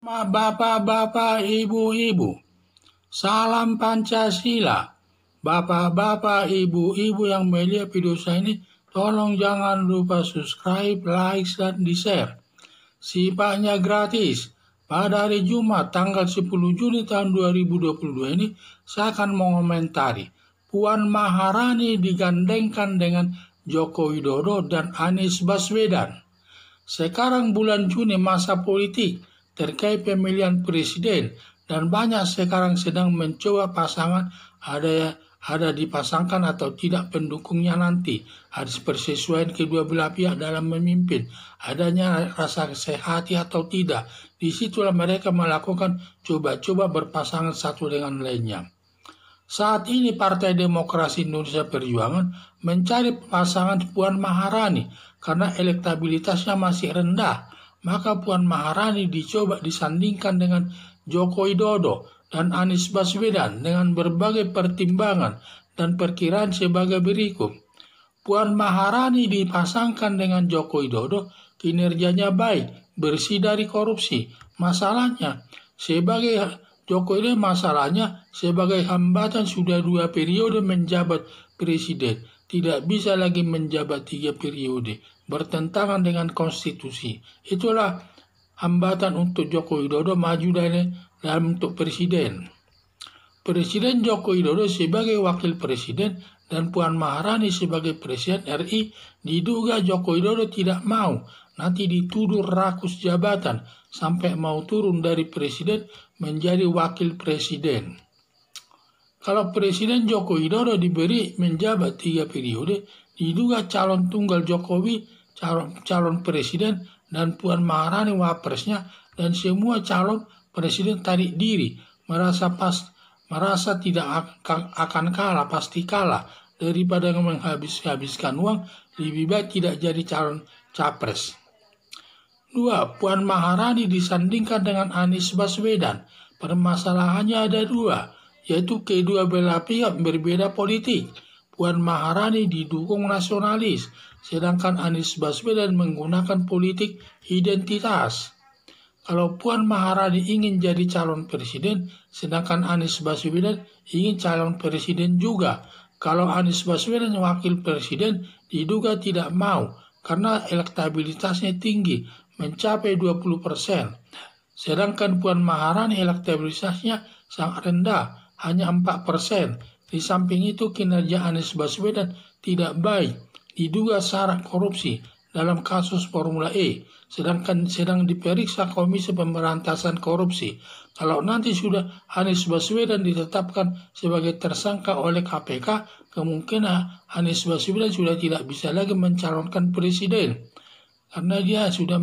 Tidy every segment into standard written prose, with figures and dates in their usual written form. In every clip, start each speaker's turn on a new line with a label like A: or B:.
A: Bapak-bapak, ibu-ibu, salam Pancasila. Bapak-bapak, ibu-ibu yang melihat video saya ini, tolong jangan lupa subscribe, like, dan di-share. Sifatnya gratis. Pada hari Jumat tanggal 10 Juni tahun 2022 ini, saya akan mengomentari Puan Maharani digandengkan dengan Joko Widodo dan Anies Baswedan. Sekarang bulan Juni masa politik terkait pemilihan presiden dan banyak sekarang sedang mencoba pasangan ada dipasangkan atau tidak pendukungnya nanti. Harus persesuaian kedua belah pihak dalam memimpin. Adanya rasa sehati atau tidak. Disitulah mereka melakukan coba-coba berpasangan satu dengan lainnya. Saat ini Partai Demokrasi Indonesia Perjuangan mencari pasangan Puan Maharani karena elektabilitasnya masih rendah. Maka Puan Maharani dicoba disandingkan dengan Joko Widodo dan Anies Baswedan dengan berbagai pertimbangan dan perkiraan sebagai berikut. Puan Maharani dipasangkan dengan Joko Widodo, kinerjanya baik, bersih dari korupsi. Masalahnya, sebagai hambatan sudah 2 periode menjabat presiden, tidak bisa lagi menjabat 3 periode, bertentangan dengan konstitusi. Itulah hambatan untuk Joko Widodo maju dalam untuk presiden. Presiden Joko Widodo sebagai wakil presiden dan Puan Maharani sebagai presiden RI diduga Joko Widodo tidak mau, nanti dituduh rakus jabatan sampai mau turun dari presiden menjadi wakil presiden. Kalau Presiden Joko Widodo diberi menjabat 3 periode, diduga calon tunggal Jokowi, calon presiden, dan Puan Maharani wapresnya, dan semua calon presiden tarik diri, merasa tidak akan kalah, pasti kalah, daripada menghabiskan uang, lebih baik tidak jadi calon capres. 2. Puan Maharani disandingkan dengan Anies Baswedan. Permasalahannya ada 2. Yaitu kedua belah pihak berbeda politik. Puan Maharani didukung nasionalis, sedangkan Anies Baswedan menggunakan politik identitas. Kalau Puan Maharani ingin jadi calon presiden, sedangkan Anies Baswedan ingin calon presiden juga. Kalau Anies Baswedan wakil presiden, diduga tidak mau, karena elektabilitasnya tinggi, mencapai 20%. Sedangkan Puan Maharani elektabilitasnya sangat rendah, hanya 4%. Di samping itu kinerja Anies Baswedan tidak baik, diduga syarat korupsi dalam kasus Formula E, sedang diperiksa Komisi Pemberantasan Korupsi. Kalau nanti sudah Anies Baswedan ditetapkan sebagai tersangka oleh KPK, kemungkinan Anies Baswedan sudah tidak bisa lagi mencalonkan presiden, karena dia sudah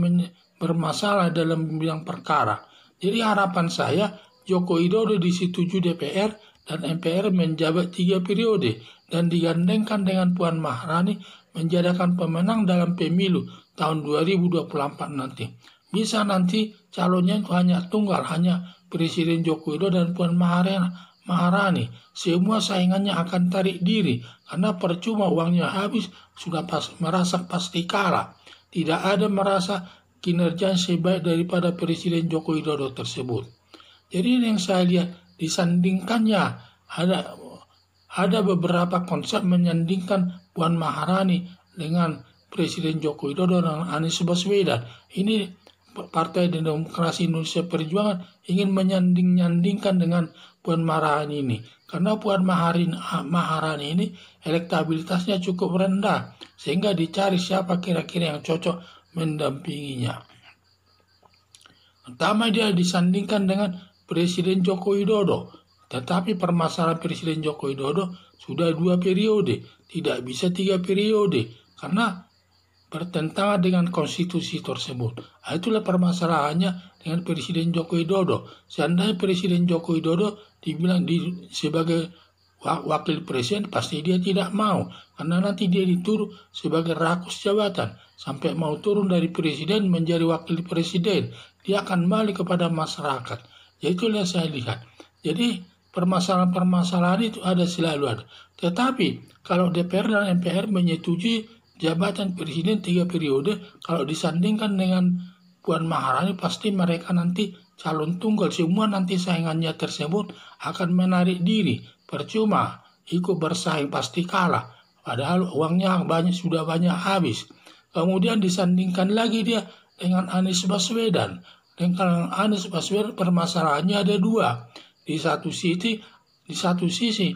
A: bermasalah dalam bidang perkara. Jadi harapan saya, Joko Widodo disetujui DPR dan MPR menjabat 3 periode dan digandengkan dengan Puan Maharani menjadikan pemenang dalam pemilu tahun 2024 nanti. Bisa nanti calonnya hanya tunggal, hanya Presiden Joko Widodo dan Puan Maharani. Semua saingannya akan tarik diri karena percuma uangnya habis, sudah merasa pasti kalah. Tidak ada merasa kinerja sebaik daripada Presiden Joko Widodo tersebut. Jadi yang saya lihat disandingkannya ada beberapa konsep menyandingkan Puan Maharani dengan Presiden Joko Widodo dan Anies Baswedan. Ini Partai Demokrasi Indonesia Perjuangan ingin menyandingkan dengan Puan Maharani ini. Karena Puan Maharani ini elektabilitasnya cukup rendah, sehingga dicari siapa kira-kira yang cocok mendampinginya. Pertama dia disandingkan dengan Presiden Joko Widodo, tetapi permasalahan Presiden Joko Widodo sudah 2 periode, tidak bisa 3 periode, karena bertentangan dengan konstitusi tersebut. Itulah permasalahannya dengan Presiden Joko Widodo. Seandainya Presiden Joko Widodo dibilang sebagai wakil presiden, pasti dia tidak mau, karena nanti dia dituduh sebagai rakus jabatan, sampai mau turun dari presiden menjadi wakil presiden, dia akan balik kepada masyarakat. Yaitu yang saya lihat. Jadi permasalahan-permasalahan itu selalu ada. Tetapi kalau DPR dan MPR menyetujui jabatan presiden 3 periode, kalau disandingkan dengan Puan Maharani, pasti mereka nanti calon tunggal, semua nanti saingannya tersebut akan menarik diri. Percuma ikut bersaing, pasti kalah. Padahal uangnya sudah banyak habis. Kemudian disandingkan lagi dia dengan Anies Baswedan. Dengan Anies Baswedan permasalahannya ada dua. Di satu sisi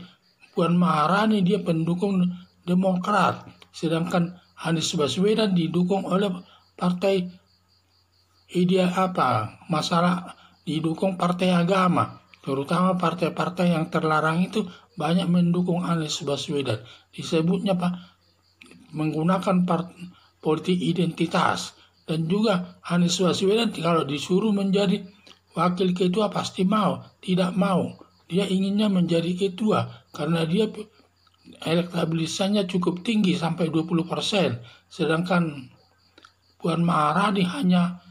A: Puan Maharani dia pendukung Demokrat, sedangkan Anies Baswedan didukung oleh partai didukung partai agama, terutama partai-partai yang terlarang itu banyak mendukung Anies Baswedan. Disebutnya menggunakan politik identitas. Dan juga Anies Baswedan kalau disuruh menjadi wakil ketua pasti mau, tidak mau. Dia inginnya menjadi ketua karena dia elektabilitasnya cukup tinggi sampai 20%, sedangkan Puan Maharani hanya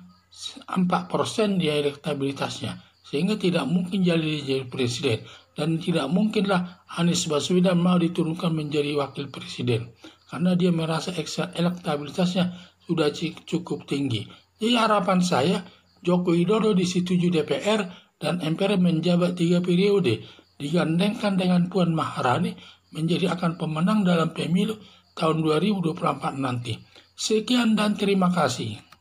A: 4% dia elektabilitasnya, sehingga tidak mungkin jadi presiden, dan tidak mungkinlah Anies Baswedan mau diturunkan menjadi wakil presiden karena dia merasa elektabilitasnya sudah cukup tinggi. Jadi harapan saya Joko Widodo disetujui DPR dan MPR menjabat 3 periode, digandengkan dengan Puan Maharani menjadi akan pemenang dalam pemilu tahun 2024 nanti. Sekian dan terima kasih.